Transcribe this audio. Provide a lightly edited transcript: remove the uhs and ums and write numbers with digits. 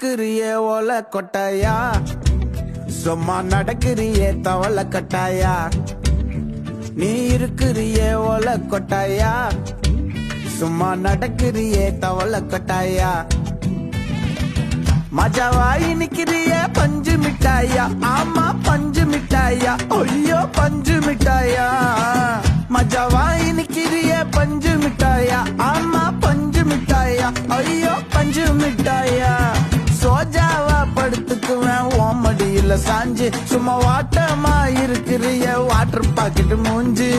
இருக்கிறியே ஓல கொட்டாயா, சும்மா நடக்கிறியே தவள கட்டாயா. நீ இருக்கிறியே ஓல கொட்டாயா, சும்மா நடக்கிறியே தவள கட்டாயா. மஜாவாய் நிக்கிறிய பஞ்சு மிட்டாயா, ஆமா பஞ்சு மிட்டாயா, ஐயோ பஞ்சு மிட்டாயா. மஜாவாய் நிக்கிறிய பஞ்சு மிட்டாயா, ஆமா பஞ்சு மிட்டாயா, ஐயோ பஞ்சு மிட்டாயா. சோஜாவா படுத்துக்குவேன் ஓமடியில சாஞ்சு, சும்மா வாட்டமா இருக்கிறிய வாட்டர் பாக்கெட் மூஞ்சு.